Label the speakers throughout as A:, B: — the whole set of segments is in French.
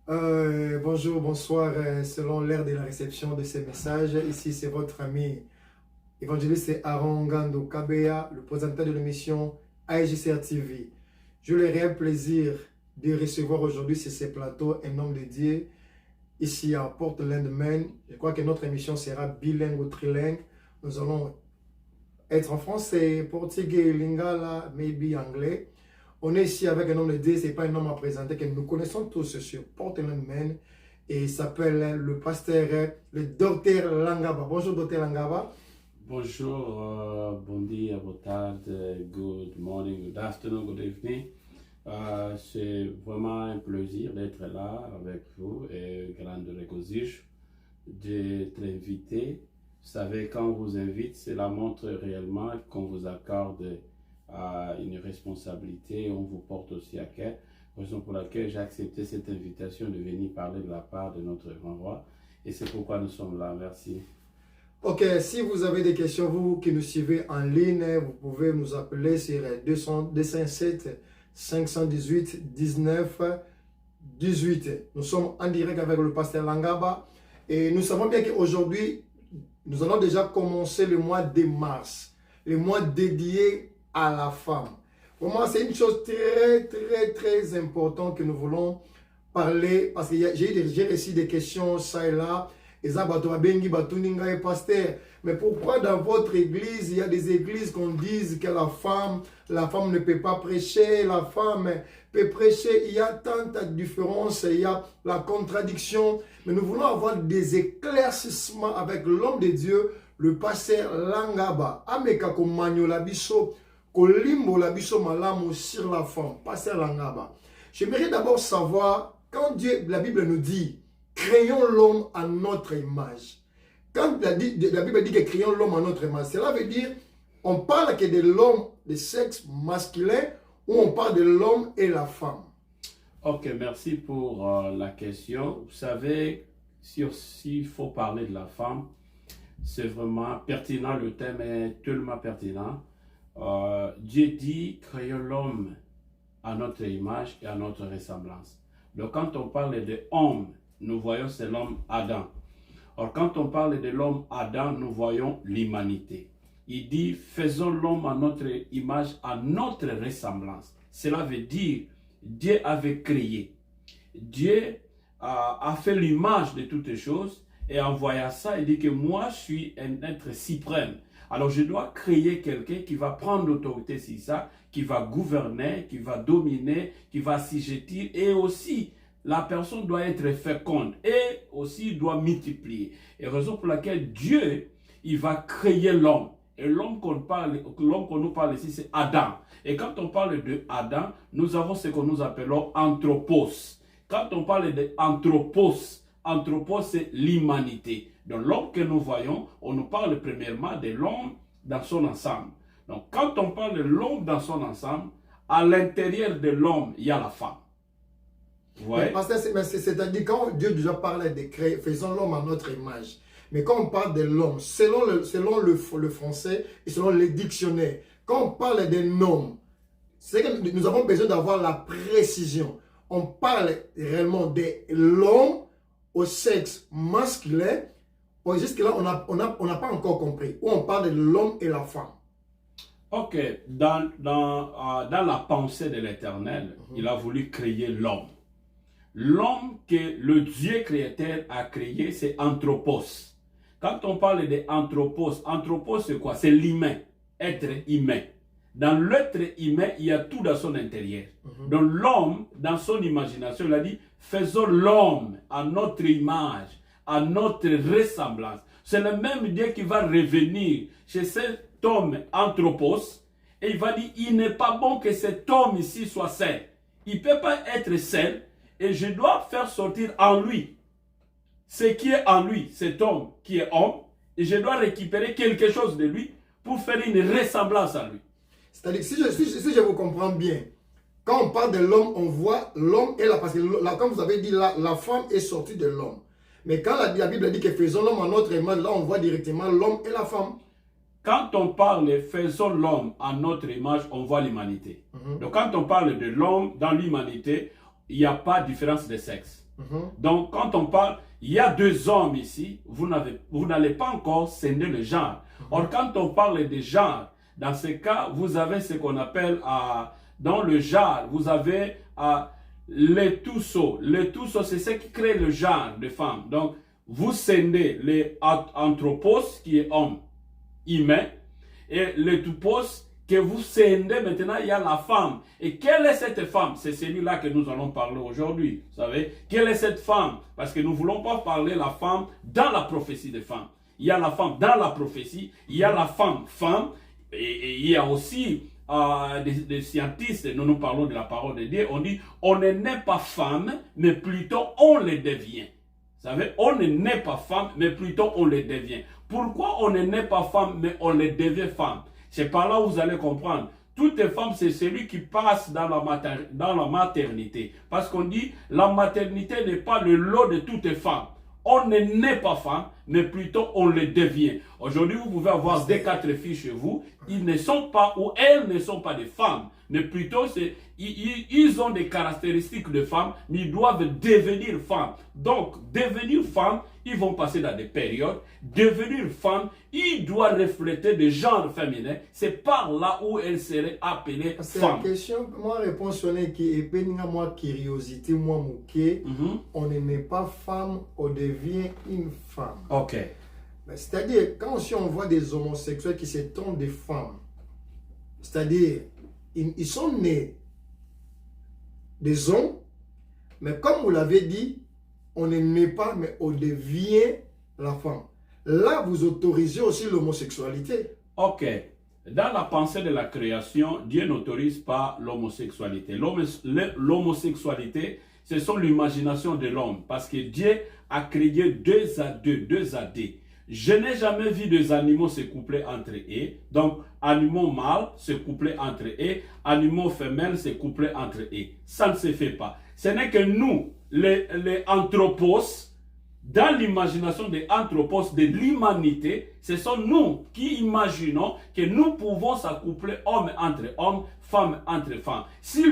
A: Bonjour, bonsoir, selon l'heure de la réception de ces messages. Ici, c'est votre ami évangéliste Aaron Gando Kabea, le présentateur de l'émission AIJCR TV. J'ai le réel plaisir de recevoir aujourd'hui sur ces plateaux un homme de Dieu ici à Portland, Maine. Je crois que notre émission sera bilingue ou trilingue. Nous allons être en français, portugais, lingala, maybe anglais. On est ici avec un homme de Dieu, ce n'est pas un homme à présenter que nous connaissons tous sur Portland, Maine. Et il s'appelle le pasteur, le docteur Langaba. Bonjour, docteur Langaba.
B: Bonjour, bon dia, boa tarde, good morning, good afternoon, good evening. C'est vraiment un plaisir d'être là avec vous et grande regocijo d'être invité. Vous savez, quand on vous invite, cela montre réellement qu'on vous accorde une responsabilité, on vous porte aussi à cœur. Raison pour laquelle j'ai accepté cette invitation de venir parler de la part de notre grand roi. Et c'est pourquoi nous sommes là. Merci.
A: Ok, si vous avez des questions, vous qui nous suivez en ligne, vous pouvez nous appeler sur 207 518 19 18. Nous sommes en direct avec le pasteur Langaba et nous savons bien qu'aujourd'hui, nous allons déjà commencer le mois de mars, le mois dédié à la femme. Pour moi, c'est une chose très importante que nous voulons parler parce que j'ai reçu des questions ça et là. Mais pourquoi dans votre église, il y a des églises qu'on dise que la femme ne peut pas prêcher, la femme peut prêcher. Il y a tant de différences, il y a la contradiction. Mais nous voulons avoir des éclaircissements avec l'homme de Dieu, le pasteur Langaba. Ameka ko manyola biso, ko limbola biso malamu sur la femme, pasteur Langaba. J'aimerais d'abord savoir, quand la Bible nous dit créons l'homme à notre image. Quand la Bible dit que créons l'homme à notre image, cela veut dire on parle que de l'homme de sexe masculin ou on parle de l'homme et la femme.
B: Ok, merci pour la question. Vous savez, s'il faut parler de la femme, c'est vraiment pertinent, le thème est tellement pertinent. Dieu dit créons l'homme à notre image et à notre ressemblance. Donc quand on parle de homme, nous voyons c'est l'homme Adam. Or, quand on parle de l'homme Adam, nous voyons l'humanité. Il dit, faisons l'homme à notre image, à notre ressemblance. Cela veut dire, Dieu avait créé. Dieu a fait l'image de toutes les choses et en voyant ça, il dit que moi, je suis un être suprême. Alors, je dois créer quelqu'un qui va prendre l'autorité sur ça, qui va gouverner, qui va dominer, qui va assujettir et aussi la personne doit être féconde et aussi doit multiplier. Et raison pour laquelle Dieu, il va créer l'homme. Et l'homme qu'on nous parle ici, c'est Adam. Et quand on parle de Adam, nous avons ce que nous appelons anthropos. Quand on parle de anthropos, c'est l'humanité. Donc l'homme que nous voyons, on nous parle premièrement de l'homme dans son ensemble. Donc quand on parle de l'homme dans son ensemble, à l'intérieur de l'homme, il y a la femme.
A: Ouais. C'est-à-dire quand Dieu déjà parlait de créer, faisons l'homme à notre image. Mais quand on parle de l'homme, selon le français et selon les dictionnaires, quand on parle d'un homme, c'est que nous avons besoin d'avoir la précision. On parle réellement de l'homme au sexe masculin. Jusque-là, on n'a pas encore compris. Ou on parle de l'homme et la femme.
B: Ok, dans la pensée de l'Éternel, il a voulu créer l'homme. L'homme que le Dieu créateur a créé, c'est anthropos. Quand on parle d'anthropos, anthropos c'est quoi? C'est l'humain, être humain. Dans l'être humain, il y a tout dans son intérieur. Donc l'homme, dans son imagination, il a dit, faisons l'homme à notre image, à notre ressemblance. C'est le même Dieu qui va revenir chez cet homme anthropos et il va dire, il n'est pas bon que cet homme ici soit seul. Il ne peut pas être seul. Et je dois faire sortir en lui ce qui est en lui, cet homme qui est homme, et je dois récupérer quelque chose de lui pour faire une ressemblance à lui.
A: C'est-à-dire, si je vous comprends bien, quand on parle de l'homme, on voit l'homme et la... Parce que là, comme vous avez dit, la femme est sortie de l'homme. Mais quand la Bible dit que faisons l'homme à notre image, là, on voit directement l'homme et la femme.
B: Quand on parle de faisons l'homme à notre image, on voit l'humanité. Donc quand on parle de l'homme dans l'humanité, il n'y a pas de différence de sexe. Donc, quand on parle, il y a deux hommes ici, vous n'allez pas encore scinder le genre. Or, quand on parle de genre, dans ce cas, vous avez ce qu'on appelle, dans le genre, vous avez les trousseaux. Les trousseaux, c'est ce qui crée le genre de femme. Donc, vous scindez les anthropos, qui est homme, humain, et le tupos, que vous scindez maintenant, il y a la femme. Et quelle est cette femme? C'est celui-là que nous allons parler aujourd'hui. Vous savez, quelle est cette femme? Parce que nous ne voulons pas parler de la femme dans la prophétie des femmes. Il y a la femme dans la prophétie, il y a la femme, et il y a aussi des scientistes, nous parlons de la parole de Dieu, on dit, on ne naît pas femme, mais plutôt on le devient. Vous savez, on ne naît pas femme, mais plutôt on le devient. Pourquoi on ne naît pas femme, mais on le devient femme? C'est par là où vous allez comprendre. Toute femme, c'est celui qui passe dans la maternité. Parce qu'on dit, la maternité n'est pas le lot de toutes femmes. On ne naît pas femme, mais plutôt on le devient. Aujourd'hui, vous pouvez avoir 4 filles chez vous. Ils ne sont pas, ou elles ne sont pas des femmes. Mais plutôt, ils ont des caractéristiques de femmes, mais ils doivent devenir femmes. Donc, devenir femme, ils vont passer dans des périodes. Devenir femme, il doit refléter le genre féminin. C'est par là où elle serait appelée femme.
A: La question, moi, réponse sonne qui est moi curiosité, moi mouké. On ne naît pas femme, on devient une femme.
B: Ok.
A: C'est-à-dire, quand aussi on voit des homosexuels qui se tournent des femmes, c'est-à-dire, ils sont nés des hommes, mais comme vous l'avez dit, on ne naît pas, mais on devient la femme. Là, vous autorisez aussi l'homosexualité.
B: Ok. Dans la pensée de la création, Dieu n'autorise pas l'homosexualité. L'homosexualité, ce sont l'imagination de l'homme, parce que Dieu a créé 2 à 2. Je n'ai jamais vu des animaux se coupler entre eux. Donc, animaux mâles se coupler entre eux, animaux femelles se coupler entre eux. Ça ne se fait pas. Ce n'est que nous, les anthropos, dans l'imagination des anthropos, de l'humanité, ce sont nous qui imaginons que nous pouvons s'accoupler homme entre hommes, femme entre femmes. Si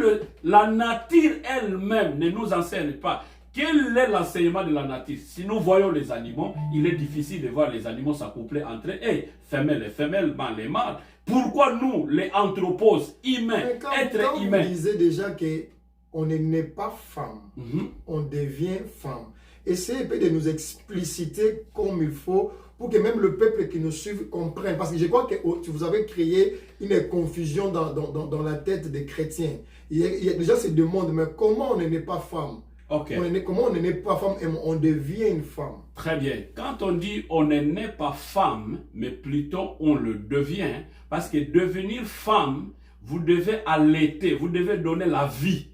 B: la nature elle-même ne nous enseigne pas, quel est l'enseignement de la nature? Si nous voyons les animaux, il est difficile de voir les animaux s'accoupler entre eux, femelles et femelles, mâles et mâles. Pourquoi nous, les anthropos, humains, êtres humains?
A: Vous disiez déjà qu'on ne naît pas femme, on devient femme. Essayez de nous expliciter comme il faut pour que même le peuple qui nous suit comprenne. Parce que je crois que vous avez créé une confusion dans la tête des chrétiens. Il y a déjà ces demandes, mais comment on ne naît pas femme?
B: Okay.
A: Comment on ne naît pas femme et on devient une femme?
B: Très bien. Quand on dit on ne naît pas femme, mais plutôt on le devient, parce que devenir femme, vous devez allaiter, vous devez donner la vie.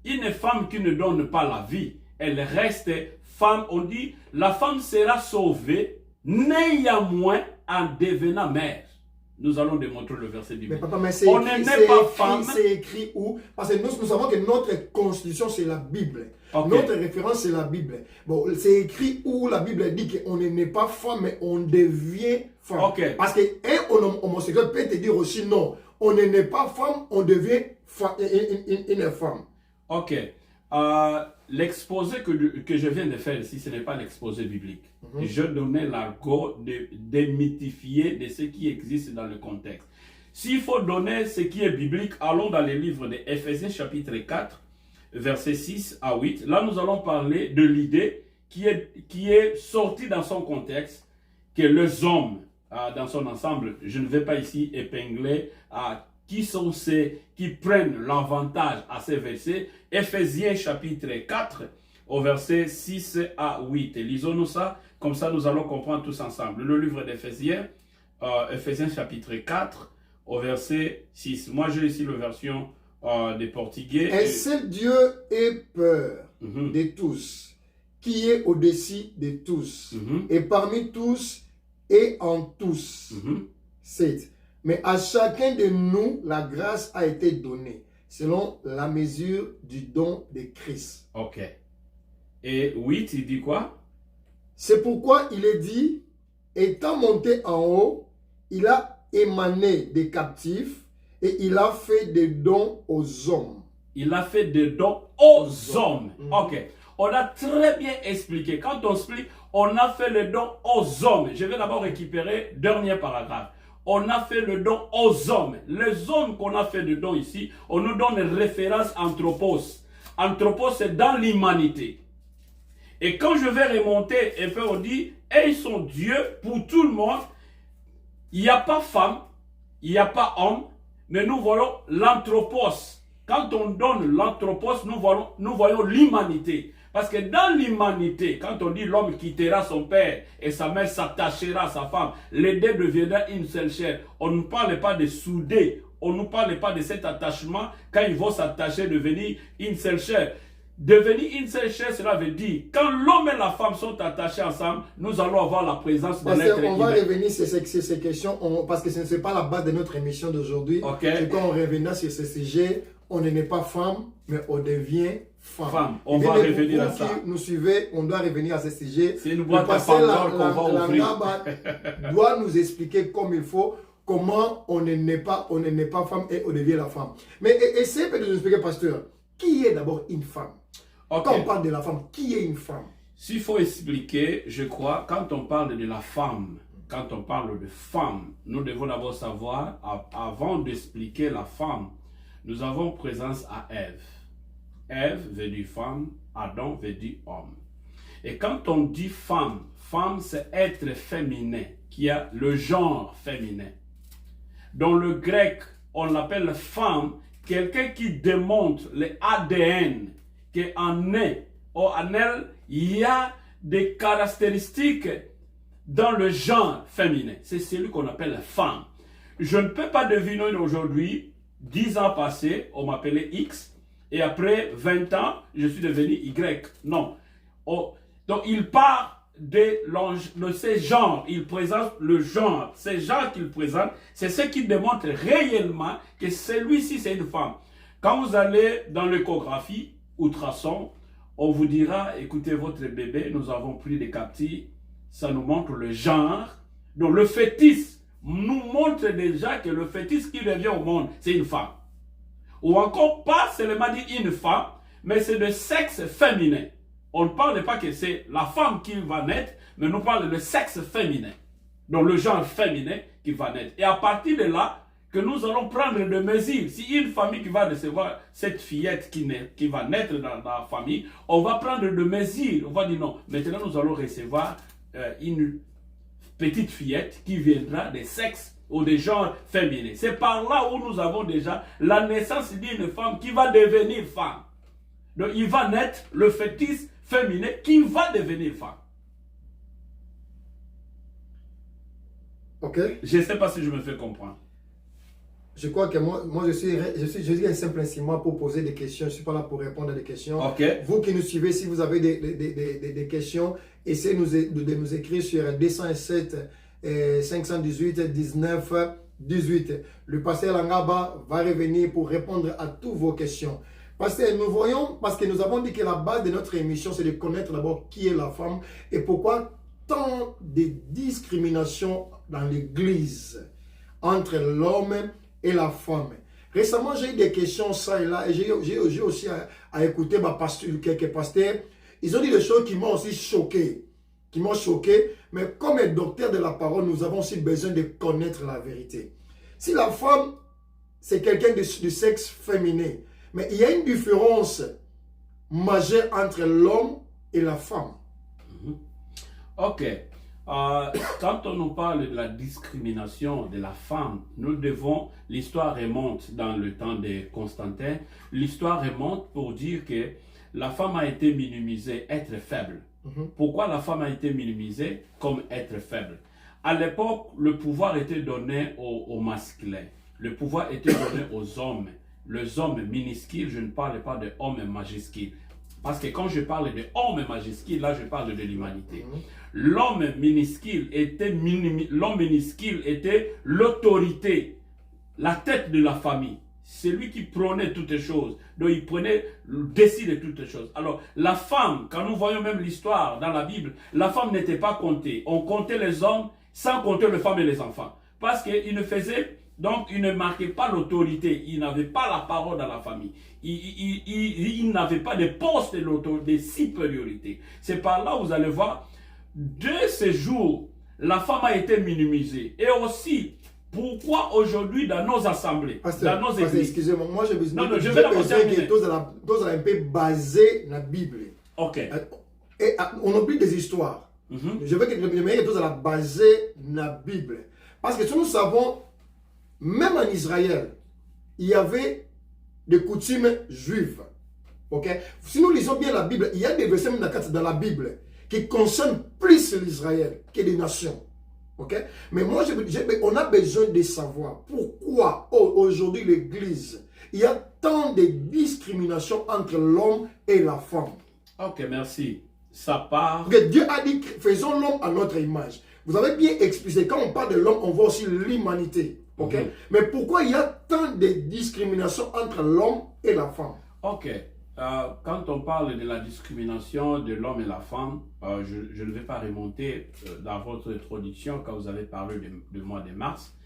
B: Une femme qui ne donne pas la vie, elle reste femme. On dit la femme sera sauvée néanmoins en devenant mère. Nous allons démontrer le verset biblique.
A: Mais papa, mais on n'est pas femme. C'est écrit où? Parce que nous savons que notre constitution, c'est la Bible. Okay. Notre référence, c'est la Bible. Bon, c'est écrit où la Bible dit qu'on n'est pas femme, mais on devient femme. Okay. Parce qu'un homosexuel peut te dire aussi non. On n'est pas femme, on devient une femme.
B: Ok. L'exposé que je viens de faire ici, ce n'est pas l'exposé biblique. Je donnais l'argot de démythifier de ce qui existe dans le contexte. S'il faut donner ce qui est biblique, allons dans les livres de Ephésiens chapitre 4, versets 6 à 8. Là, nous allons parler de l'idée qui est sortie dans son contexte, que les hommes, dans son ensemble, je ne vais pas ici épingler qui sont ceux qui prennent l'avantage à ces versets. Ephésiens chapitre 4, au verset 6 à 8. Lisons-nous ça, comme ça nous allons comprendre tous ensemble. Le livre d'Éphésiens, Ephésiens chapitre 4, au verset 6. Moi j'ai ici la version des Portugais.
A: Un seul Dieu ait peur de tous, qui est au-dessus de tous, et parmi tous et en tous. 7. Mais à chacun de nous, la grâce a été donnée, selon la mesure du don de Christ.
B: Ok. Et 8, il dit quoi?
A: C'est pourquoi il est dit, étant monté en haut, il a émané des captifs et il a fait des dons aux hommes.
B: Il a fait des dons aux hommes. Ok. On a très bien expliqué. Quand on explique, on a fait le don aux hommes. Je vais d'abord récupérer le dernier paragraphe. On a fait le don aux hommes. Les hommes qu'on a fait le don ici, on nous donne une référence anthropos. Anthropos, c'est dans l'humanité. Et quand je vais remonter, et puis on dit, et ils sont Dieu pour tout le monde. Il n'y a pas femme, il n'y a pas homme, mais nous voyons l'anthropos. Quand on donne l'anthropos, nous voyons l'humanité. Parce que dans l'humanité, quand on dit l'homme quittera son père et sa mère s'attachera à sa femme, les deux deviendront une seule chair. On ne parle pas de souder, on ne parle pas de cet attachement quand ils vont s'attacher, devenir une seule chair. Devenir une seule chair, cela veut dire, quand l'homme et la femme sont attachés ensemble, nous allons avoir la présence de l'être humain.
A: On va revenir sur ces questions, parce que ce n'est pas la base de notre émission d'aujourd'hui.
B: Okay.
A: Et quand on reviendra sur ce sujet, on n'est pas femme, mais on devient femme.
B: On va revenir à ça.
A: Qui nous suivez, on doit revenir à ce sujet.
B: C'est une boîte à Pandore qu'on va ouvrir.
A: Doit nous expliquer comme il faut comment on n'est pas femme et on devient la femme. Mais essayez de nous expliquer, pasteur, qui est d'abord une femme? Okay. Quand on parle de la femme, qui est une femme?
B: S'il faut expliquer, je crois, quand on parle de la femme, quand on parle de femme, nous devons d'abord savoir, avant d'expliquer la femme, nous avons présence à Ève. Ève veut dire femme, Adam veut dire homme. Et quand on dit femme, femme c'est être féminin, qui a le genre féminin. Dans le grec, on l'appelle femme, quelqu'un qui démontre l'ADN, qu'en elle, il y a des caractéristiques dans le genre féminin. C'est celui qu'on appelle femme. Je ne peux pas deviner aujourd'hui, 10 ans passés, on m'appelait X, et après 20 ans, je suis devenu Y. Non. Donc, il part de ces genres. Il présente le genre. Ces genres qu'il présente, c'est ce qui démontre réellement que celui-ci, c'est une femme. Quand vous allez dans l'échographie, ultrason, on vous dira, écoutez, votre bébé, nous avons pris des captures, ça nous montre le genre. Donc, le fœtus nous montre déjà que le fœtus qui revient au monde, c'est une femme. Ou encore, pas seulement dit une femme, mais c'est de sexe féminin. On ne parle pas que c'est la femme qui va naître, mais nous parlons de sexe féminin. Donc, le genre féminin qui va naître. Et à partir de là, que nous allons prendre des mesures. Si une famille qui va recevoir cette fillette qui va naître dans la famille, on va prendre des mesures. On va dire non, maintenant nous allons recevoir une petite fillette qui viendra des sexes ou des genres féminins. C'est par là où nous avons déjà la naissance d'une femme qui va devenir femme. Donc il va naître le fœtus féminin qui va devenir femme.
A: Ok.
B: Je ne sais pas si je me fais comprendre.
A: Je crois que moi je suis un simple instrument pour poser des questions. Je ne suis pas là pour répondre à des questions.
B: Okay.
A: Vous qui nous suivez, si vous avez des questions, essayez de nous écrire sur 207 518 19 18. Le pasteur Langaba va revenir pour répondre à toutes vos questions. Pasteur, nous voyons, parce que nous avons dit que la base de notre émission, c'est de connaître d'abord qui est la femme et pourquoi tant de discrimination dans l'Église entre l'homme et la femme. Récemment, j'ai eu des questions ça et là, et j'ai aussi à écouter quelques pasteurs. Ils ont dit des choses qui m'ont aussi choqué. Mais comme docteur de la parole, nous avons aussi besoin de connaître la vérité. Si la femme, c'est quelqu'un du sexe féminin, mais il y a une différence majeure entre l'homme et la femme.
B: Ok. Quand on nous parle de la discrimination de la femme, l'histoire remonte dans le temps de Constantin, l'histoire remonte pour dire que la femme a été minimisée, être faible. Pourquoi la femme a été minimisée comme être faible? À l'époque, le pouvoir était donné aux masculins, le pouvoir était donné aux hommes. Les hommes minuscules, je ne parle pas de hommes majuscules. Parce que quand je parle de homme majuscule, là je parle de l'humanité. L'homme minuscule était l'autorité, la tête de la famille. C'est lui qui prenait toutes les choses. Donc il prenait le dessus de toutes les choses. Alors la femme, quand nous voyons même l'histoire dans la Bible, la femme n'était pas comptée. On comptait les hommes sans compter les femmes et les enfants. Parce qu'ils ne faisaient Donc, il ne marquait pas l'autorité. Il n'avait pas la parole dans la famille. Il n'avait pas de poste de supériorité. C'est par là où vous allez voir, de ces jours, la femme a été minimisée. Et aussi, pourquoi aujourd'hui dans nos assemblées, dans nos églises...
A: Excusez-moi, moi je
B: je vais la terminer.
A: Que tous un peu basé dans la Bible.
B: Ok.
A: Et on oublie des histoires. Je veux que tous la baser dans la Bible. Parce que si nous savons, même en Israël, il y avait des coutumes juives. Ok? Si nous lisons bien la Bible, il y a des versets dans la Bible qui concernent plus l'Israël que les nations. Okay? Mais moi, on a besoin de savoir pourquoi aujourd'hui l'Église, il y a tant de discrimination entre l'homme et la femme.
B: Ok, merci. Ça part...
A: Okay, Dieu a dit, faisons l'homme à notre image. Vous avez bien expliqué, quand on parle de l'homme, on voit aussi l'humanité. Okay? Mais pourquoi il y a tant de discrimination entre l'homme et la femme?
B: Ok. Quand on parle de la discrimination de l'homme et la femme, je ne vais pas remonter dans votre introduction quand vous avez parlé du mois de mars.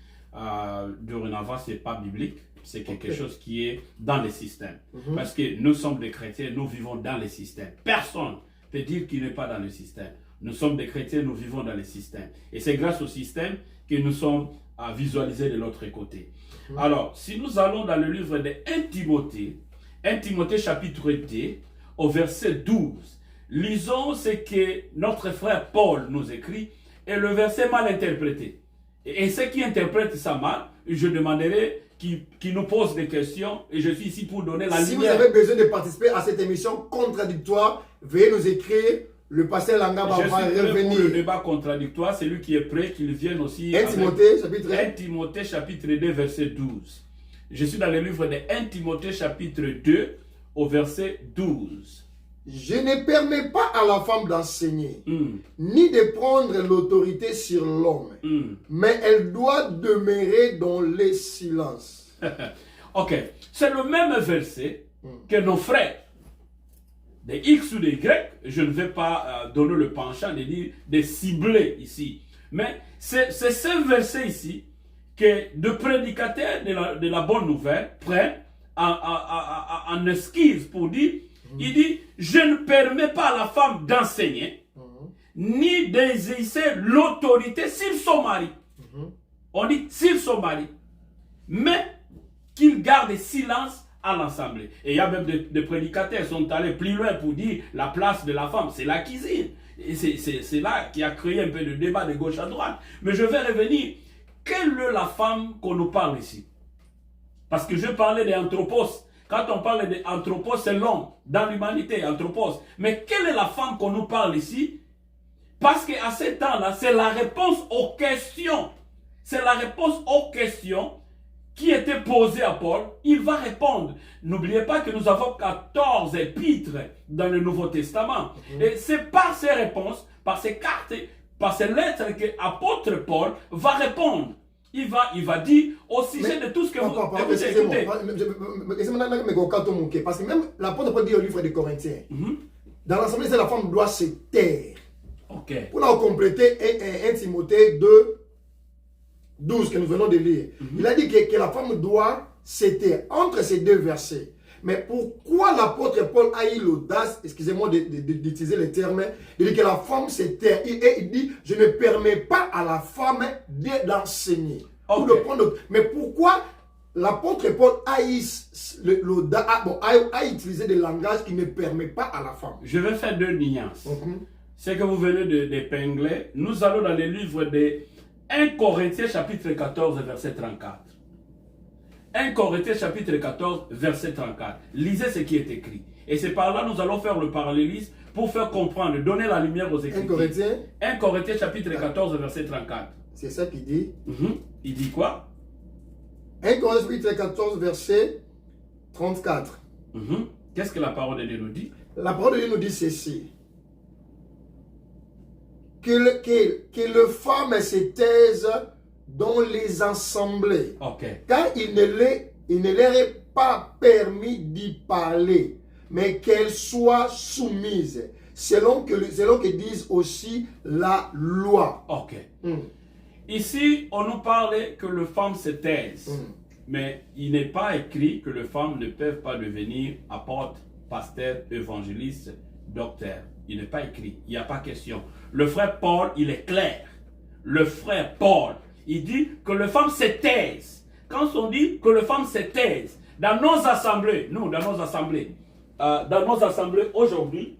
B: Dorénavant, ce n'est pas biblique, c'est quelque chose qui est dans les systèmes. Parce que nous sommes des chrétiens, nous vivons dans les systèmes. Personne ne peut dire qu'il n'est pas dans le système. Nous sommes des chrétiens, nous vivons dans les systèmes. Et c'est grâce au système que nous sommes à visualiser de l'autre côté. Alors, si nous allons dans le livre de 1 Timothée, 1 Timothée chapitre 2, au verset 12. Lisons ce que notre frère Paul nous écrit et le verset mal interprété. Et ceux qui interprètent ça mal, je demanderai qu'ils nous posent des questions et je suis ici pour donner la lumière.
A: Si vous avez besoin de participer à cette émission contradictoire, veuillez nous écrire. Le pasteur Langaba va revenir.
B: Pour le débat contradictoire, c'est lui qui est prêt, qu'il vienne aussi.
A: 1 Timothée chapitre
B: 1 Timothée chapitre 2 verset 12. Je suis dans le livre de 1 Timothée chapitre 2 au verset 12.
A: Je ne permets pas à la femme d'enseigner, ni de prendre l'autorité sur l'homme, mais elle doit demeurer dans le silence.
B: Ok, c'est le même verset que nos frères, des X ou des Y, je ne vais pas donner le penchant de dire de cibler ici, mais c'est ce verset ici que de prédicateurs de la bonne nouvelle prennent en esquisse pour dire, il dit, je ne permets pas à la femme d'enseigner, ni d'exercer l'autorité sur son mari. On dit sur son mari, mais qu'il garde silence à l'assemblée. Et il y a même des prédicateurs qui sont allés plus loin pour dire la place de la femme, c'est la cuisine. Et c'est là qui a créé un peu de débat de gauche à droite. Mais je vais revenir. Quelle est la femme qu'on nous parle ici? Parce que je parlais d'anthropos. Quand on parle d'anthropos, c'est l'homme dans l'humanité, anthropos. Mais quelle est la femme qu'on nous parle ici? Parce qu'à ce temps-là, c'est la réponse aux questions. C'est la réponse aux questions qui était posée à Paul. Il va répondre. N'oubliez pas que nous avons 14 épîtres dans le Nouveau Testament. Et c'est par ces réponses, par ces cartes, par ces lettres que l'apôtre Paul va répondre. Il va dire au sujet de tout ce que vous écoutez.
A: Parce que même l'apôtre Paul dit au livre des Corinthiens, dans l'assemblée, la femme doit se taire. Pour la compléter, 1 Timothée 2, 12 que nous venons de lire. Il a dit que la femme doit se taire entre ces deux versets. Mais pourquoi l'apôtre Paul a eu l'audace, excusez-moi d'utiliser les termes, de dire que la femme se taire? Il dit, je ne permets pas à la femme d'enseigner. Mais pourquoi l'apôtre Paul a utilisé des langages qui ne permettent pas à la femme?
B: Je vais faire deux nuances. Ce que vous venez d'épingler, nous allons dans le livre de 1 Corinthiens chapitre 14 verset 34. 1 Corinthiens chapitre 14 verset 34. Lisez ce qui est écrit. Et c'est par là que nous allons faire le parallélisme pour faire comprendre, donner la lumière aux Écritures. 1 Corinthiens chapitre 14 verset 34.
A: C'est ça qu'il dit.
B: Il dit quoi?
A: 1 Corinthiens chapitre 14 verset 34.
B: Qu'est-ce que la parole de Dieu nous dit?
A: La parole de Dieu nous dit ceci. Que les femmes se taisent dans les assemblées. Car il ne leur est pas permis d'y parler, mais qu'elles soient soumises, selon que disent aussi la loi.
B: Ici, on nous parlait que les femmes se taisent. Mais il n'est pas écrit que les femmes ne peuvent pas devenir apôtres, pasteurs, évangélistes, docteurs. Il n'est pas écrit. Il n'y a pas question. Le frère Paul, il est clair. Le frère Paul, il dit que les femmes se taisent. Quand on dit que les femmes se taisent, dans nos assemblées, dans nos assemblées aujourd'hui,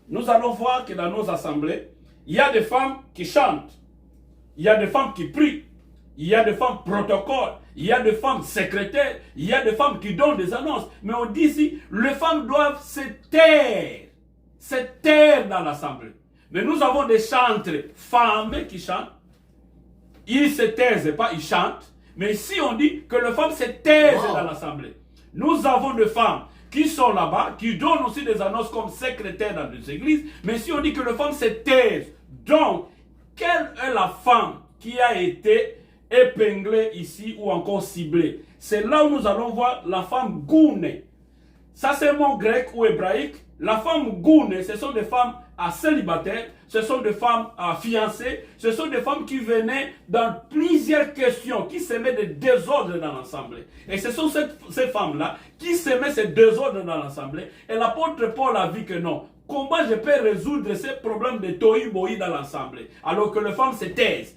B: nous allons voir que dans nos assemblées, il y a des femmes qui chantent, il y a des femmes qui prient, il y a des femmes protocoles, il y a des femmes secrétaires, il y a des femmes qui donnent des annonces. Mais on dit ici, les femmes doivent se taire dans l'assemblée. Mais nous avons des chantres femmes qui chantent. Ils se taisent pas, ils chantent. Mais ici on dit que les femmes se taisent dans l'assemblée. Nous avons des femmes qui sont là-bas, qui donnent aussi des annonces comme secrétaires dans des églises. Mais ici on dit que les femmes se taisent. Donc, quelle est la femme qui a été épinglée ici ou encore ciblée? C'est là où nous allons voir la femme gounée. Ça c'est un mot grec ou hébraïque. La femme gounée, ce sont des femmes célibataires, ce sont des femmes fiancées, ce sont des femmes qui venaient dans plusieurs questions, qui semaient des désordres dans l'assemblée. Et ce sont ces femmes-là qui semaient ces désordres dans l'assemblée. Et l'apôtre Paul a vu que non. Comment je peux résoudre ces problèmes de tohu-bohi dans l'assemblée alors que les femmes se taisent?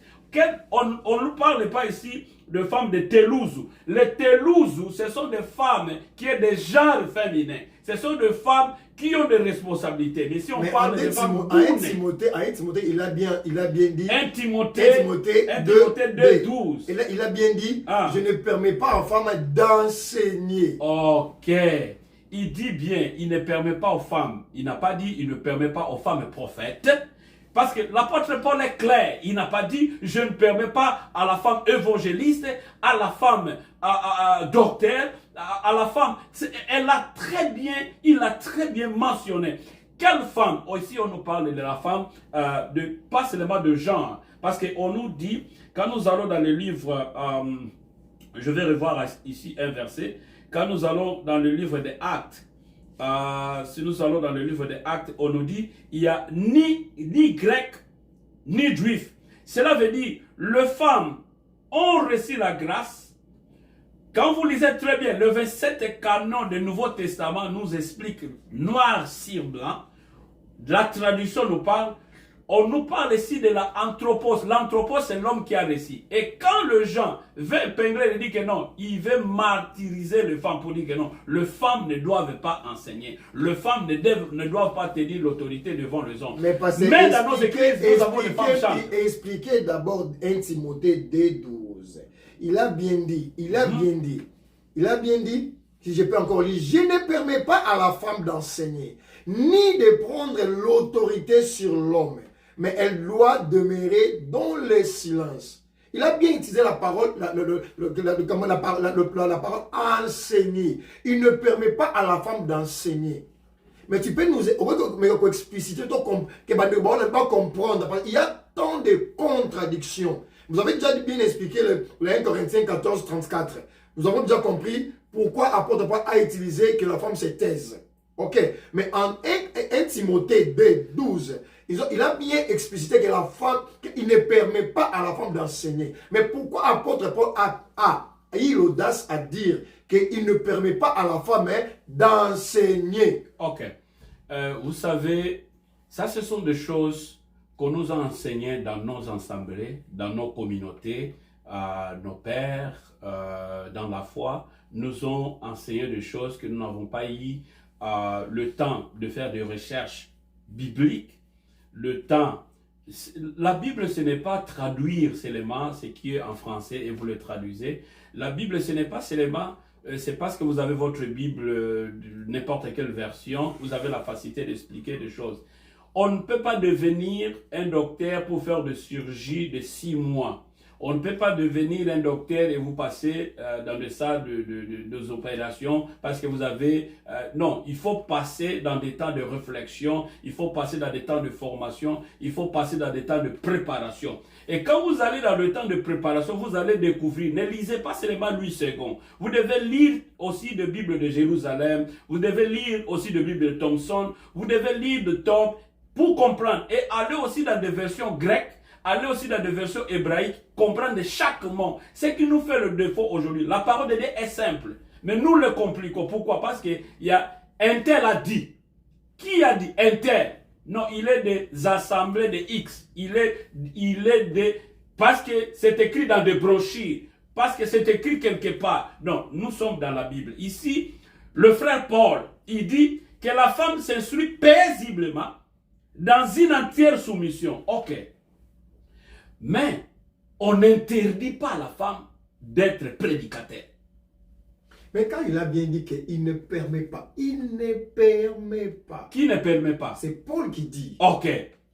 B: On ne parle pas ici de femmes de Telouzou. Les Telouzou, ce sont des femmes qui ont des genres féminins. Ce sont des femmes qui ont des responsabilités. Mais si on parle de femmes
A: Timothée, il a bien dit.
B: 1 Timothée 2:12.
A: Il a bien dit, je ne permets pas aux femmes d'enseigner.
B: Ok. Il dit bien, il ne permet pas aux femmes. Il n'a pas dit, il ne permet pas aux femmes prophètes. Parce que l'apôtre Paul est clair. Il n'a pas dit, je ne permets pas à la femme évangéliste, à la femme docteur, à la femme. Il a très bien mentionné. Quelle femme? Ici, on nous parle de la femme, pas seulement de genre. Parce qu'on nous dit, quand nous allons dans le livre, je vais revoir ici un verset, quand nous allons dans le livre des Actes, si nous allons dans le livre des Actes, on nous dit, il n'y a ni grec, ni juif. Cela veut dire, les femmes ont reçu la grâce. Quand vous lisez très bien, le 27 canon du Nouveau Testament nous explique, noir sur blanc, la traduction nous parle, on nous parle ici de l'anthropos. L'anthropos, c'est l'homme qui a reçu. Et quand le gens veut épingler, il dit que non, il veut martyriser les femmes pour dire que non, les femmes ne doivent pas enseigner. Les femmes ne doivent pas tenir l'autorité devant les hommes.
A: Mais
B: dans nos églises, nous avons des femmes chantes.
A: Expliquez d'abord 1 Timothée 2:12. Il a bien dit, si je peux encore lire, je ne permets pas à la femme d'enseigner, ni de prendre l'autorité sur l'homme, mais elle doit demeurer dans le silence. Il a bien utilisé la parole, la parole enseigner. Il ne permet pas à la femme d'enseigner. Mais tu peux nous expliciter, que ne pas comprendre, parce qu'il y a tant de contradictions. Vous avez déjà bien expliqué le 1 Corinthiens 14, 34. Nous avons déjà compris pourquoi apôtre Paul a utilisé que la femme se taise. Ok, mais en 1 Timothée 2, 12, il a bien explicité que la femme, qu'il ne permet pas à la femme d'enseigner. Mais pourquoi apôtre Paul a eu l'audace à dire qu'il ne permet pas à la femme d'enseigner?
B: Ok, vous savez, ça ce sont des choses qu'on nous a enseignées dans nos assemblées, dans nos communautés, nos pères, dans la foi, nous ont enseigné des choses que nous n'avons pas eu le temps de faire des recherches bibliques, le temps. La Bible, ce n'est pas traduire seulement ce qui est en français et vous le traduisez. La Bible, ce n'est pas seulement, c'est parce que vous avez votre Bible, n'importe quelle version, vous avez la facilité d'expliquer des choses. On ne peut pas devenir un docteur pour faire de chirurgie de 6 mois. On ne peut pas devenir un docteur et vous passer dans des salles de opérations parce que vous avez... non, il faut passer dans des temps de réflexion, il faut passer dans des temps de formation, il faut passer dans des temps de préparation. Et quand vous allez dans le temps de préparation, vous allez découvrir, ne lisez pas seulement Louis II. Vous devez lire aussi de Bible de Jérusalem, vous devez lire aussi de Bible de Thompson, vous devez lire de Top pour comprendre. Et aller aussi dans des versions grecques, aller aussi dans des versions hébraïques, comprendre chaque mot. Ce qui nous fait le défaut aujourd'hui. La parole de Dieu est simple, mais nous le compliquons. Pourquoi? Parce qu'il y a un tel a dit. Qui a dit? Un tel. Non, il est des assemblées de X. Il est des... Parce que c'est écrit dans des brochures. Parce que c'est écrit quelque part. Non, nous sommes dans la Bible. Ici, le frère Paul, il dit que la femme s'instruit paisiblement dans une entière soumission. Ok. Mais on n'interdit pas à la femme d'être prédicateur.
A: Mais quand il a bien dit qu'il ne permet pas, il ne permet pas.
B: Qui ne permet pas?
A: C'est Paul qui dit.
B: Ok,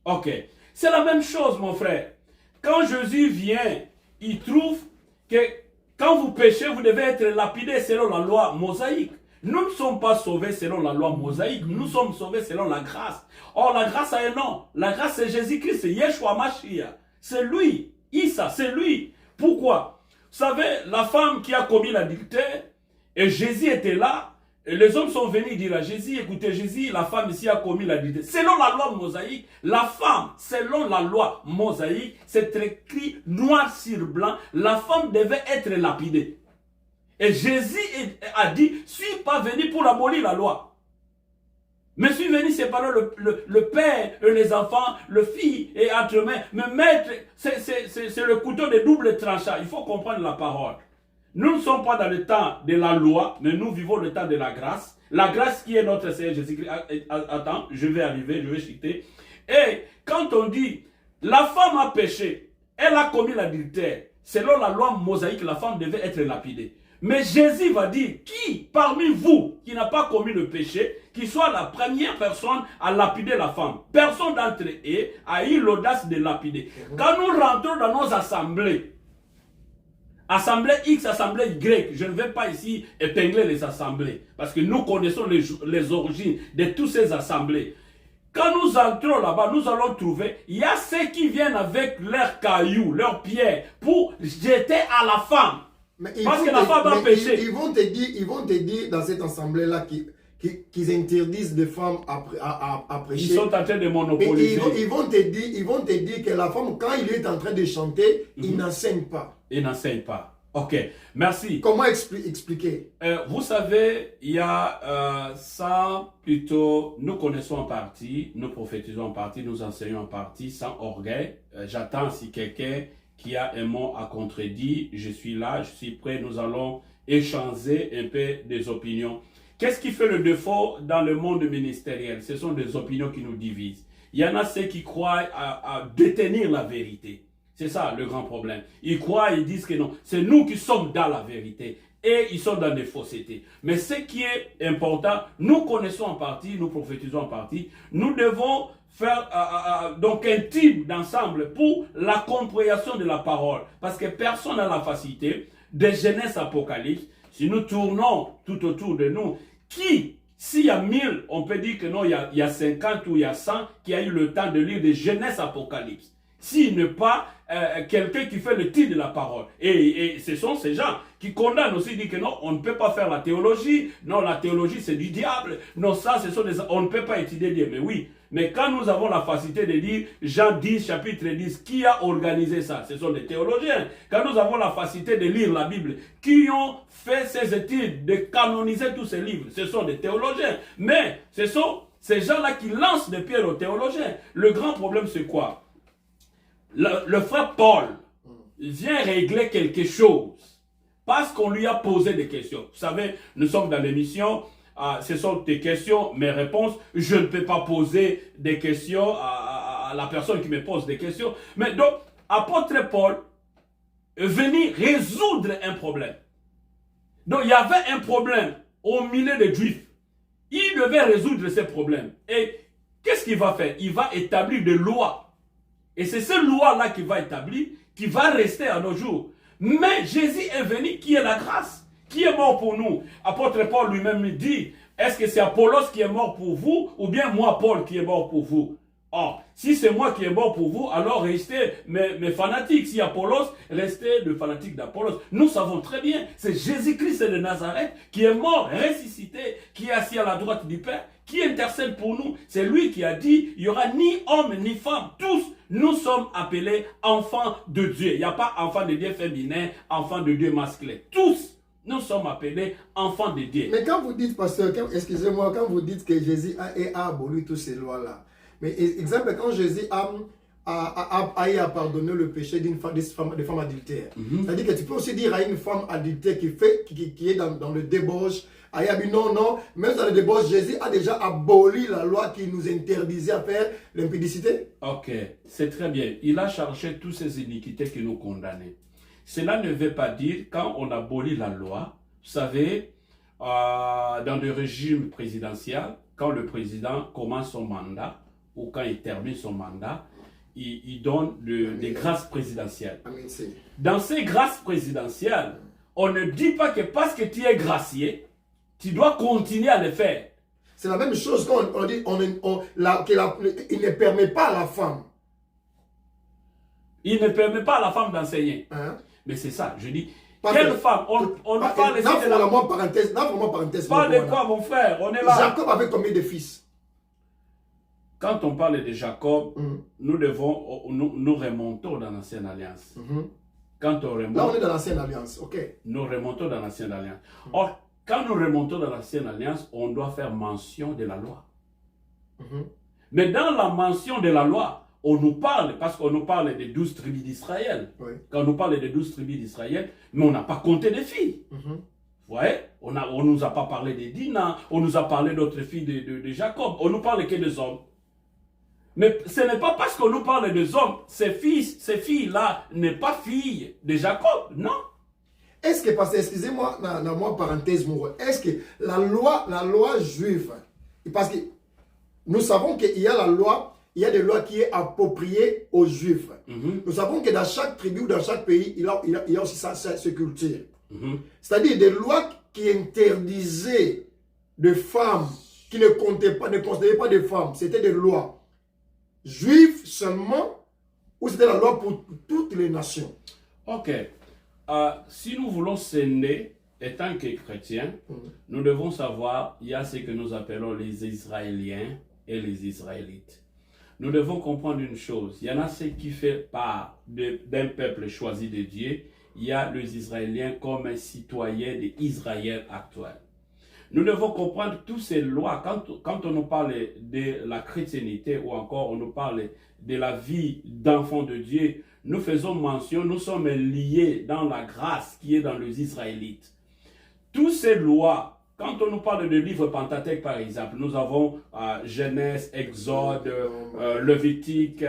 B: ok. C'est la même chose, mon frère. Quand Jésus vient, il trouve que quand vous péchez, vous devez être lapidé selon la loi mosaïque. Nous ne sommes pas sauvés selon la loi mosaïque, nous sommes sauvés selon la grâce. Or, la grâce a un nom. La grâce, c'est Jésus-Christ, c'est Yeshua Mashiach. C'est lui, Issa, c'est lui. Pourquoi? Vous savez, la femme qui a commis l'adultère, et Jésus était là, et les hommes sont venus dire à Jésus, écoutez Jésus, la femme ici a commis l'adultère. Selon la loi mosaïque, la femme, selon la loi mosaïque, c'est écrit noir sur blanc, la femme devait être lapidée. Et Jésus a dit, je ne suis pas venu pour abolir la loi. Mais je suis venu séparer le père et les enfants, le fils et entre mains. Me mettre, c'est le couteau de double tranchant. Il faut comprendre la parole. Nous ne sommes pas dans le temps de la loi, mais nous vivons le temps de la grâce. La grâce qui est notre Seigneur Jésus-Christ. Attends, je vais arriver, je vais citer. Et quand on dit, la femme a péché, elle a commis l'adultère. Selon la loi mosaïque, la femme devait être lapidée. Mais Jésus va dire, qui parmi vous qui n'a pas commis le péché, qui soit la première personne à lapider la femme. Personne d'entre eux a eu l'audace de lapider. Quand nous rentrons dans nos assemblées, assemblée X, assemblée Y, je ne vais pas ici épingler les assemblées, parce que nous connaissons les origines de toutes ces assemblées. Quand nous entrons là-bas, nous allons trouver, il y a ceux qui viennent avec leurs cailloux, leurs pierres, pour jeter à la femme.
A: Mais
B: parce que la femme a péché.
A: Ils vont te dire dans cette assemblée-là qu'ils interdisent les femmes à prêcher.
B: Ils sont en train de monopoliser.
A: Ils vont te dire que la femme, quand il est en train de chanter, il n'enseigne pas.
B: Il n'enseigne pas. Ok, merci.
A: Comment expliquer?
B: Vous savez, il y a ça plutôt, nous connaissons en partie, nous prophétisons en partie, nous enseignons en partie, sans orgueil. J'attends si quelqu'un qui a un mot à contredire, je suis là, je suis prêt, nous allons échanger un peu des opinions. Qu'est-ce qui fait le défaut dans le monde ministériel? Ce sont des opinions qui nous divisent. Il y en a ceux qui croient à détenir la vérité. C'est ça le grand problème. Ils croient, ils disent que non, c'est nous qui sommes dans la vérité. Et ils sont dans des faussetés. Mais ce qui est important, nous connaissons en partie, nous prophétisons en partie, nous devons faire donc un team d'ensemble pour la compréhension de la parole. Parce que personne n'a la facilité de Genèse Apocalypse. Si nous tournons tout autour de nous, s'il y a 1000, on peut dire que non, il y a 50 ou il y a 100 qui a eu le temps de lire de Genèse Apocalypse. S'il n'est pas quelqu'un qui fait le titre de la parole. Et ce sont ces gens qui condamnent aussi, disent que non, on ne peut pas faire la théologie. Non, la théologie c'est du diable. Non, ça, on ne peut pas étudier Dieu. Mais oui, mais quand nous avons la facilité de dire Jean 10, chapitre 10, qui a organisé ça? Ce sont des théologiens. Quand nous avons la facilité de lire la Bible, qui ont fait ces études, de canoniser tous ces livres? Ce sont des théologiens. Mais ce sont ces gens-là qui lancent des pierres aux théologiens. Le grand problème, c'est quoi? Le frère Paul vient régler quelque chose parce qu'on lui a posé des questions. Vous savez, nous sommes dans l'émission, ce sont des questions, mes réponses. Je ne peux pas poser des questions à la personne qui me pose des questions. Mais donc, apôtre Paul est venu résoudre un problème. Donc, il y avait un problème au milieu des Juifs. Il devait résoudre ce problème. Et qu'est-ce qu'il va faire? Il va établir des lois. Et c'est cette loi-là qu'il va établir, qui va rester à nos jours. Mais Jésus est venu, qui est la grâce, qui est mort pour nous. Apôtre Paul lui-même dit, est-ce que c'est Apollos qui est mort pour vous, ou bien moi, Paul, qui est mort pour vous? Or, si c'est moi qui est mort pour vous, alors restez mes fanatiques. Si Apollos, restez le fanatique d'Apollos. Nous savons très bien, c'est Jésus-Christ de Nazareth qui est mort, ressuscité, qui est assis à la droite du Père, qui intercède pour nous. C'est lui qui a dit, il n'y aura ni homme ni femme, tous Nous sommes appelés enfants de Dieu. Il n'y a pas enfants de Dieu féminin, enfants de Dieu masculin. Tous, nous sommes appelés enfants de Dieu.
A: Mais quand vous dites, pasteur, excusez-moi, quand vous dites que Jésus a aboli toutes ces lois-là, mais exemple, quand Jésus a pardonné le péché des femmes adultères, c'est-à-dire que tu peux aussi dire à une femme adultère qui est dans le débauche, non, même dans le débauche, Jésus a déjà aboli la loi qui nous interdisait à faire l'impudicité.
B: Ok, c'est très bien. Il a chargé toutes ces iniquités qui nous condamnaient. Cela ne veut pas dire, quand on abolit la loi, vous savez, dans le régime présidentiel, quand le président commence son mandat, ou quand il termine son mandat, il donne des grâces présidentielles. Dans ces grâces présidentielles, on ne dit pas que parce que tu es gracié, tu dois continuer à le faire.
A: C'est la même chose quand on dit il ne permet pas à la femme. Il
B: ne permet pas à la femme d'enseigner.
A: Hein?
B: Mais c'est ça, je dis. Quelle femme? On parle ici
A: de la parenthèse.
B: Parle de quoi, mon frère? On est là.
A: Jacob avait combien de fils?
B: Quand on parle de Jacob, nous remontons dans l'Ancienne Alliance. Quand on remonte,
A: là, on est dans l'Ancienne Alliance, ok.
B: Nous remontons dans l'Ancienne Alliance. Or, quand nous remontons dans l'Ancienne Alliance, on doit faire mention de la loi. Mais dans la mention de la loi, on nous parle, parce qu'on nous parle des 12 tribus d'Israël. Oui. Quand on nous parle des 12 tribus d'Israël, mais on n'a pas compté des filles. Vous voyez, on ne nous a pas parlé de Dina, on nous a parlé d'autres filles de Jacob. On nous parle que des hommes. Mais ce n'est pas parce qu'on nous parle des hommes, ces filles-là n'est pas filles de Jacob, non.
A: Est-ce que, parce que, excusez-moi, parenthèse, est-ce que la loi juive, parce que nous savons qu'il y a la loi, il y a des lois qui sont appropriées aux juifs. Nous savons que dans chaque tribu ou dans chaque pays, il y a aussi sa culture. C'est-à-dire des lois qui interdisaient des femmes, qui ne considéraient pas des femmes, c'était des lois juives seulement, ou c'était la loi pour toutes les nations?
B: Ok. Si nous voulons s'aimer, étant que chrétiens, nous devons savoir, il y a ce que nous appelons les Israéliens et les Israélites. Nous devons comprendre une chose, il y en a ceux qui font part d'un peuple choisi de Dieu, il y a les Israéliens comme un citoyen d'Israël actuel. Nous devons comprendre toutes ces lois, quand on nous parle de la chrétienté ou encore on nous parle de la vie d'enfant de Dieu, nous faisons mention, nous sommes liés dans la grâce qui est dans les Israélites. Toutes ces lois, quand on nous parle de livre Pentateuque par exemple, nous avons Genèse, Exode, Lévitique,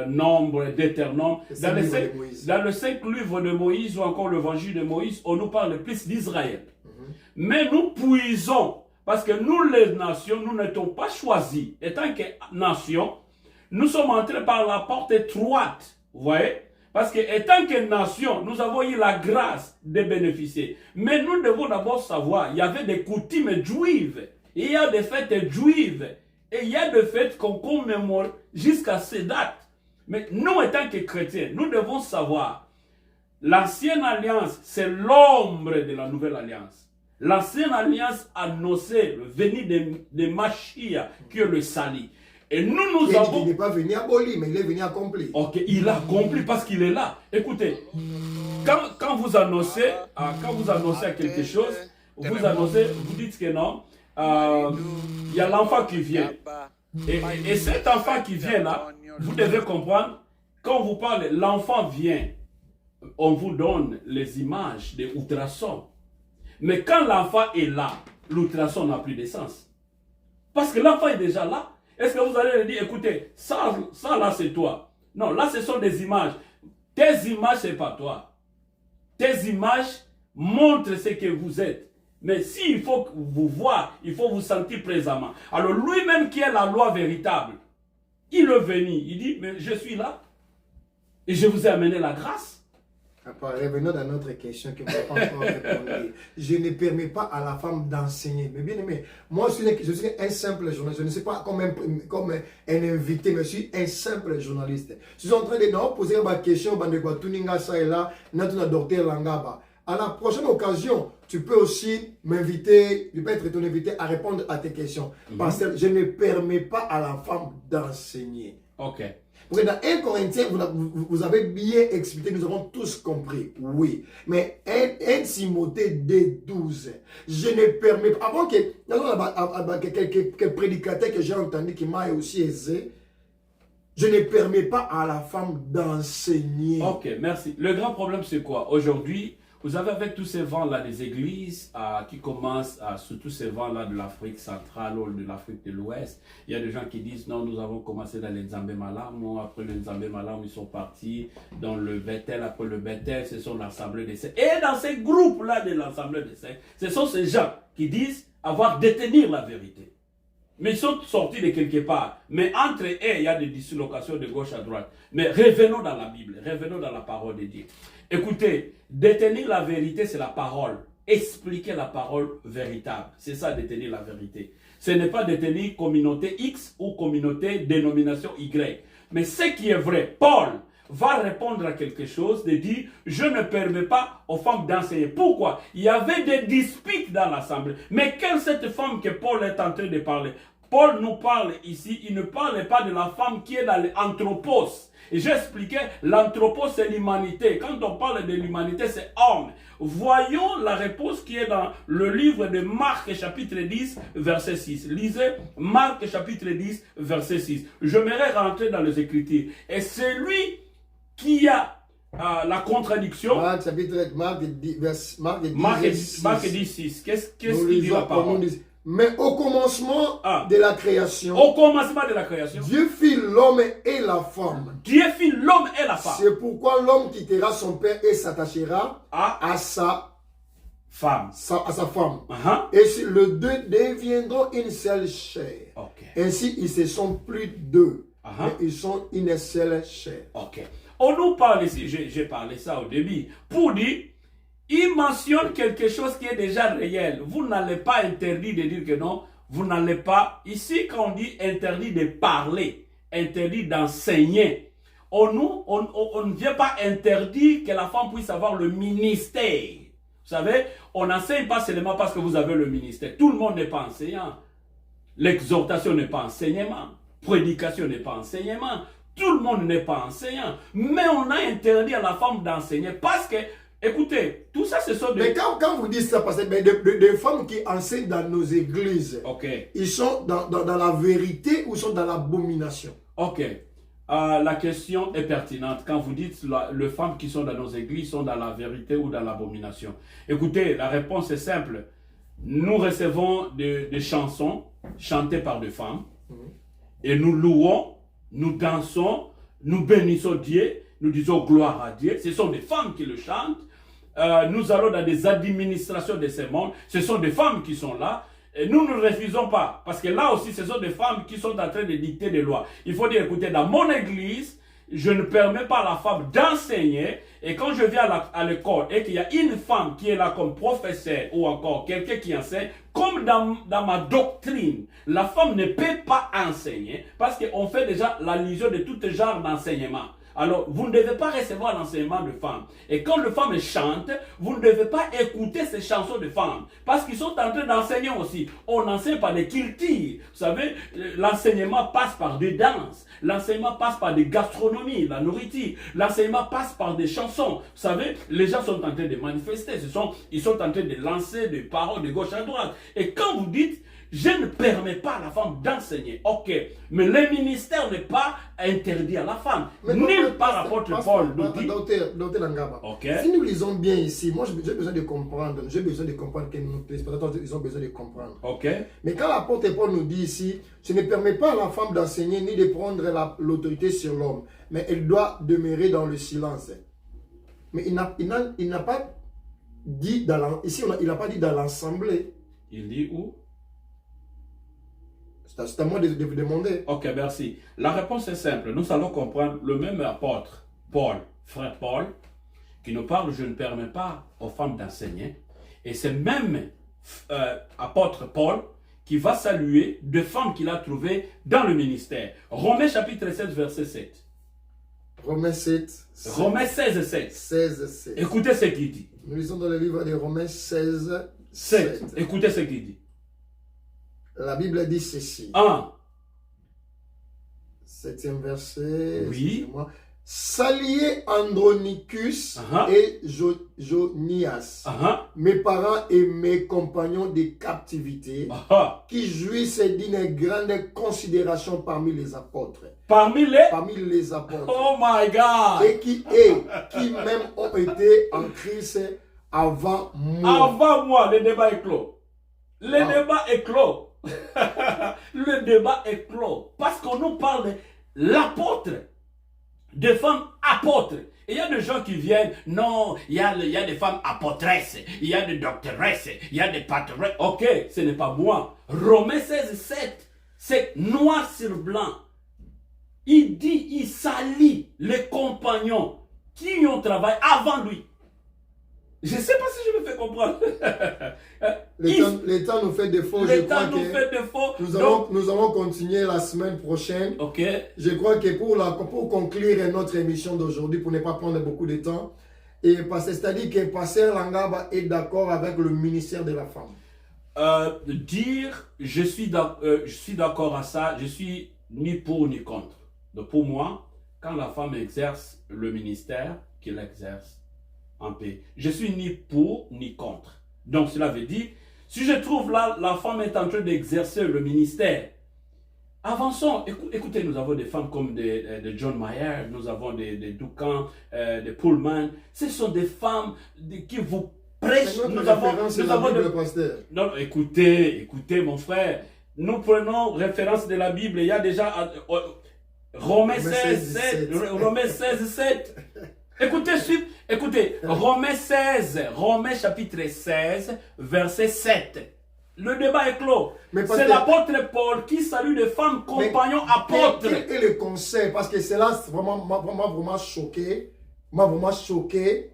B: Nombre, Deutéronome. Dans le 5 livres de Moïse ou encore l'évangile de Moïse, on nous parle plus d'Israël. Mais nous puisons, parce que nous les nations, nous n'étions pas choisis. Étant que nation, nous sommes entrés par la porte étroite. Vous voyez? Parce que étant que nation, nous avons eu la grâce de bénéficier. Mais nous devons d'abord savoir, il y avait des coutumes juives. Il y a des fêtes juives. Et il y a des fêtes qu'on commémore jusqu'à ces dates. Mais nous, étant que chrétiens, nous devons savoir, l'ancienne alliance, c'est l'ombre de la nouvelle alliance. L'ancienne alliance annonçait le venir de Machia, qui est le salut. Et nous avons...
A: Il n'est pas venu abolir, mais il est venu accomplir.
B: Ok, il a accompli parce qu'il est là. Écoutez, quand vous annoncez quelque chose, vous dites que non, il y a l'enfant qui vient. Et cet enfant qui vient là, vous devez comprendre, quand vous parlez, l'enfant vient, on vous donne les images des ultrasons. Mais quand l'enfant est là, l'ultrason n'a plus de sens. Parce que l'enfant est déjà là. Est-ce que vous allez lui dire, écoutez, ça là c'est toi. Non, là ce sont des images. Tes images, c'est pas toi. Tes images montrent ce que vous êtes. Mais s'il faut vous voir, il faut vous sentir présentement. Alors lui-même qui est la loi véritable, il est venu, il dit, mais je suis là. Et je vous ai amené la grâce.
A: Revenons dans notre question que vous n'avez pas encore répondu. Je ne permets pas à la femme d'enseigner. Mais bien aimé, moi je suis un simple journaliste. Je ne suis pas comme un invité, mais je suis un simple journaliste. Je suis en train de poser ma question, de Tuninga ça et là, notre docteur Langaba. À la prochaine occasion, tu peux aussi m'inviter, je peux être ton invité à répondre à tes questions. Parce que je ne permets pas à la femme d'enseigner.
B: Ok.
A: Parce que dans 1 Corinthiens, vous avez bien expliqué, nous avons tous compris, oui. Mais 1 Timothée 2:12, je ne permets pas, avant que quelques prédicateurs que j'ai entendus qui m'a aussi aisé, je ne permets pas à la femme d'enseigner.
B: Ok, merci. Le grand problème, c'est quoi? Aujourd'hui, vous avez avec tous ces vents-là des églises qui commencent, surtout ces vents-là de l'Afrique centrale ou de l'Afrique de l'Ouest. Il y a des gens qui disent, non, nous avons commencé dans les Nzambé Malam. Après le Nzambé Malam, ils sont partis dans le Bethel. Après le Bethel, ce sont l'Assemblée des Saints. Et dans ces groupes-là de l'Assemblée des Saints, ce sont ces gens qui disent avoir détenir la vérité. Mais ils sont sortis de quelque part. Mais entre eux, il y a des dislocations de gauche à droite. Mais revenons dans la Bible, revenons dans la parole de Dieu. Écoutez, détenir la vérité, c'est la parole. Expliquer la parole véritable. C'est ça, détenir la vérité. Ce n'est pas détenir communauté X ou communauté dénomination Y. Mais ce qui est vrai, Paul va répondre à quelque chose, de dire, je ne permets pas aux femmes d'enseigner. Pourquoi? Il y avait des disputes dans l'assemblée. Mais quelle est cette femme que Paul est en train de parler? Paul nous parle ici, il ne parle pas de la femme qui est dans l'anthropos. Et j'expliquais, l'anthropos c'est l'humanité. Quand on parle de l'humanité, c'est homme. Voyons la réponse qui est dans le livre de Marc chapitre 10, verset 6. Lisez Marc chapitre 10, verset 6. J'aimerais rentrer dans les Écritures. Et celui qui a la contradiction.
A: Marc chapitre Marc
B: 10, 6. Qu'est-ce qu'il dit la parole?
A: Mais au commencement de la création,
B: Dieu
A: fit l'homme et la femme.
B: Dieu fit l'homme et la femme.
A: C'est pourquoi l'homme quittera son père et s'attachera à sa femme. Et les deux deviendront une seule chair. Ainsi, ils ne sont plus deux, mais ils sont une seule chair.
B: On nous parle ici, j'ai parlé ça au début, pour dire, il mentionne quelque chose qui est déjà réel. Vous n'allez pas interdire de dire que non. Vous n'allez pas. Ici, quand on dit interdit de parler, interdit d'enseigner, on ne vient pas interdire que la femme puisse avoir le ministère. Vous savez, on n'enseigne pas seulement parce que vous avez le ministère. Tout le monde n'est pas enseignant. L'exhortation n'est pas enseignement. Prédication n'est pas enseignement. Tout le monde n'est pas enseignant. Mais on a interdit à la femme d'enseigner parce que écoutez, tout ça, ce sont des...
A: Mais quand vous dites ça, parce que des femmes qui enseignent dans nos églises, ils sont dans la vérité ou sont dans l'abomination?
B: La question est pertinente. Quand vous dites les femmes qui sont dans nos églises sont dans la vérité ou dans l'abomination. Écoutez, la réponse est simple. Nous recevons des chansons chantées par des femmes et nous louons, nous dansons, nous bénissons Dieu, nous disons gloire à Dieu. Ce sont des femmes qui le chantent. Nous allons dans des administrations de ce monde. Ce sont des femmes qui sont là. Et nous ne refusons pas. Parce que là aussi, ce sont des femmes qui sont en train de dicter des lois. Il faut dire, écoutez, dans mon église, je ne permets pas à la femme d'enseigner. Et quand je viens à l'école et qu'il y a une femme qui est là comme professeur ou encore quelqu'un qui enseigne, comme dans ma doctrine, la femme ne peut pas enseigner parce qu'on fait déjà l'allusion de tout genre d'enseignement. Alors, vous ne devez pas recevoir l'enseignement de femmes. Et quand les femmes chantent, vous ne devez pas écouter ces chansons de femmes. Parce qu'ils sont en train d'enseigner aussi. On enseigne par des cultures. Vous savez, l'enseignement passe par des danses. L'enseignement passe par des gastronomies, la nourriture. L'enseignement passe par des chansons. Vous savez, les gens sont en train de manifester. Ils sont en train de lancer des paroles de gauche à droite. Et quand vous dites, je ne permets pas à la femme d'enseigner. Mais le ministère n'est pas interdit à la femme. Nulle part l'apôtre Paul nous dit.
A: Docteur Langaba, si nous lisons bien ici, moi j'ai besoin de comprendre. J'ai besoin de comprendre que nos téléspectateurs ils ont besoin de comprendre. Mais quand l'apôtre Paul nous dit ici, je ne permets pas à la femme d'enseigner ni de prendre l'autorité sur l'homme, mais elle doit demeurer dans le silence. Mais il n'a pas dit ici, il n'a pas dit dans l'assemblée.
B: Il dit où?
A: C'est à moi de vous demander.
B: Merci. La réponse est simple. Nous allons comprendre le même apôtre, Paul, frère Paul, qui nous parle, je ne permets pas aux femmes d'enseigner. Et c'est même apôtre Paul qui va saluer deux femmes qu'il a trouvées dans le ministère. Romains chapitre 7, verset 7.
A: Romains 7.
B: Romains 16, 7.
A: 16, 7.
B: Écoutez ce qu'il dit.
A: Nous lisons dans le livre de Romains 16,
B: 7.
A: 7.
B: Écoutez ce qu'il dit.
A: La Bible dit ceci.
B: 1.
A: 7e verset.
B: Oui.
A: Excusez-moi. Saluez Andronicus
B: Uh-huh.
A: et Jonias, mes parents et mes compagnons de captivité, qui jouissent d'une grande considération parmi les apôtres.
B: Parmi
A: les apôtres.
B: Oh my God.
A: Et qui même ont été en Christ avant moi.
B: Avant moi, le débat est clos. Le débat est clos. Le débat est clos. Parce qu'on nous parle de l'apôtre. De femmes apôtres. Et il y a des gens qui viennent, non, il y a des femmes apôtresses, il y a des doctoresses, il y a des patresses. Ok, ce n'est pas moi. Romains 16, 7, c'est noir sur blanc. Il dit, il salit les compagnons qui ont travaillé avant lui. Je ne sais pas si je me fais comprendre.
A: Le temps nous fait défaut. Nous allons continuer la semaine prochaine.
B: Ok.
A: Je crois que pour conclure notre émission d'aujourd'hui, pour ne pas prendre beaucoup de temps, c'est-à-dire que Pasteur Langaba est d'accord avec le ministère de la femme.
B: Je suis d'accord à ça, je suis ni pour ni contre. Donc pour moi, quand la femme exerce le ministère, qu'elle exerce en paix. Je suis ni pour ni contre. Donc cela veut dire, si je trouve là, la femme est en train d'exercer le ministère, avançons. Écoutez, nous avons des femmes comme de John Mayer, nous avons des Doucan, des Pullman. Ce sont des femmes qui vous prêchent.
A: Nous avons le pasteur.
B: Non, écoutez mon frère. Nous prenons référence de la Bible. Il y a déjà Romains 16, 7. Écoutez, Romains chapitre 16, verset 7. Le débat est clos. C'est l'apôtre Paul qui salue les femmes compagnons apôtres.
A: Quel est le conseil? Parce que cela m'a vraiment choqué. M'a vraiment choqué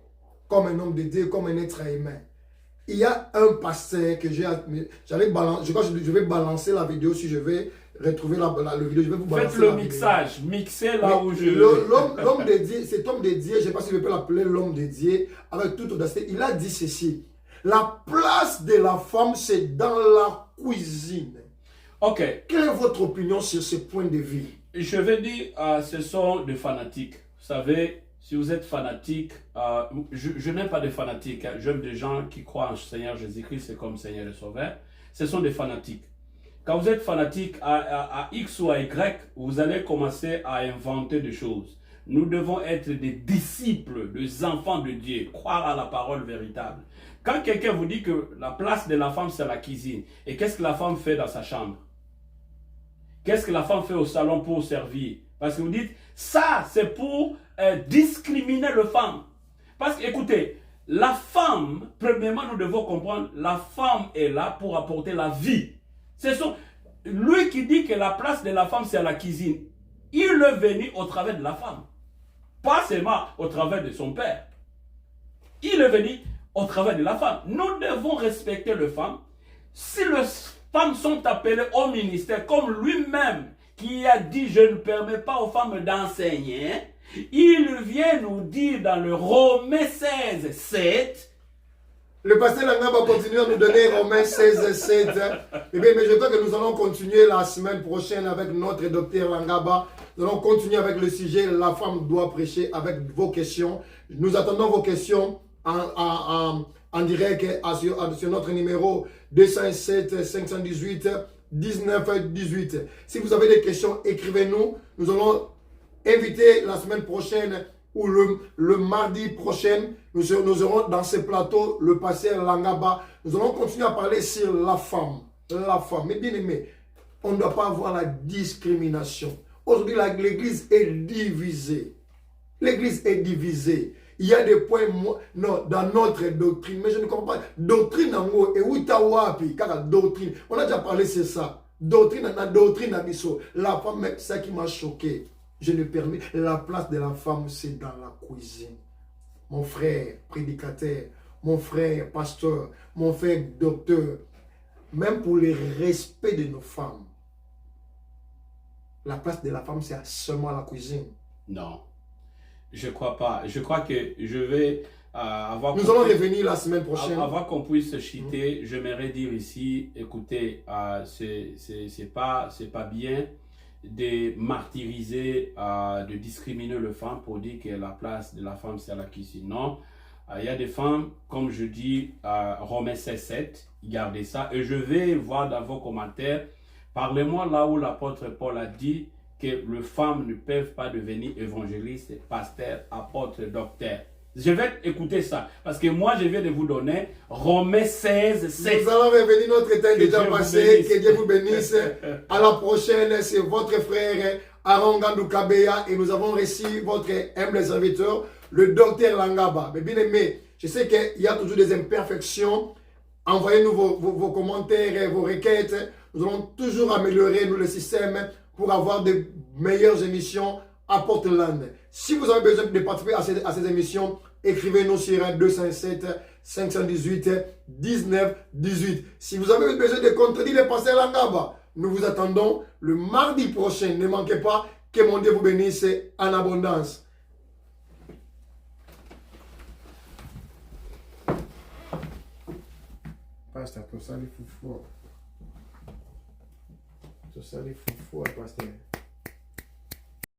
A: comme un homme de Dieu, comme un être humain. Il y a un pasteur que j'allais balancer. Je crois que je vais balancer la vidéo si je vais retrouver la vidéo. Je vais vous balancer.
B: Faites le mixage. Mixez là où je...
A: L'homme de Dieu, cet homme de Dieu, je ne sais pas si je peux l'appeler l'homme de Dieu, avec toute audacité, il a dit ceci. La place de la femme, c'est dans la cuisine.
B: Ok.
A: Quelle est votre opinion sur ce point de vue?
B: Je vais dire, ce sont des fanatiques. Vous savez, si vous êtes fanatique, je n'aime pas des fanatiques. Hein. J'aime des gens qui croient en Seigneur Jésus-Christ comme Seigneur et Sauveur. Ce sont des fanatiques. Quand vous êtes fanatique à X ou à Y, vous allez commencer à inventer des choses. Nous devons être des disciples, des enfants de Dieu, croire à la parole véritable. Quand quelqu'un vous dit que la place de la femme, c'est la cuisine, et qu'est-ce que la femme fait dans sa chambre? Qu'est-ce que la femme fait au salon pour servir? Parce que vous dites, ça, c'est pour discriminer les femmes. Parce que, écoutez, la femme, premièrement, nous devons comprendre, la femme est là pour apporter la vie. C'est lui qui dit que la place de la femme, c'est à la cuisine. Il est venu au travers de la femme. Pas seulement au travers de son père. Il est venu au travers de la femme. Nous devons respecter les femmes. Si les femmes sont appelées au ministère, comme lui-même qui a dit, je ne permets pas aux femmes d'enseigner, il vient nous dire dans le Romains 16, 7,
A: le pasteur Langa va continuer à nous donner Romains 16, 7. Eh bien, mais je crois que nous allons continuer la semaine prochaine avec notre docteur Langaba. Nous allons continuer avec le sujet La femme doit prêcher avec vos questions. Nous attendons vos questions en direct sur notre numéro 207 518 19 18. Si vous avez des questions, écrivez-nous. Nous allons inviter la semaine prochaine ou le mardi prochain, nous aurons dans ce plateau le pasteur Langaba. Nous allons continuer à parler sur la femme. La femme. Mais bien aimé, on ne doit pas avoir la discrimination. Aujourd'hui, l'église est divisée. L'église est divisée. Il y a des points dans notre doctrine, mais je ne comprends pas. Doctrine en haut, et où tawapi, car doctrine. On a déjà parlé de ça. Doctrine, abisso. La femme, c'est ça qui m'a choqué. Je le permets. La place de la femme, c'est dans la cuisine. Mon frère prédicateur, mon frère pasteur, mon frère docteur, même pour le respect de nos femmes, la place de la femme, c'est seulement la cuisine.
B: Non. Je crois pas. Je crois que je vais avoir...
A: Nous allons revenir la semaine prochaine.
B: Avant qu'on puisse se chuter, j'aimerais dire ici, écoutez, c'est pas bien de martyriser, de discriminer le femme pour dire que la place de la femme c'est à la cuisine. Non, il y a des femmes, comme je dis, Romains 16:7, gardez ça. Et je vais voir dans vos commentaires, parlez-moi là où l'apôtre Paul a dit que les femmes ne peuvent pas devenir évangélistes, pasteurs, apôtres, docteurs. Je vais écouter ça, parce que moi je viens de vous donner Romains 16:7.
A: Nous allons revenir, notre temps est déjà passé. Que Dieu vous bénisse. À la prochaine, c'est votre frère Aaron Gandou Kabeya et nous avons reçu votre humble serviteur, le docteur Langaba. Mais bien aimé, je sais qu'il y a toujours des imperfections. Envoyez-nous vos commentaires, vos requêtes. Nous allons toujours améliorer le système pour avoir de meilleures émissions à Portland. Si vous avez besoin de participer à ces émissions, écrivez-nous sur 207 518 19 18. Si vous avez besoin de contredire le pasteur Langaba, nous vous attendons le mardi prochain. Ne manquez pas. Que mon Dieu vous bénisse en abondance. Pasteur, tu sali foufou. Tu sali foufou, pasteur.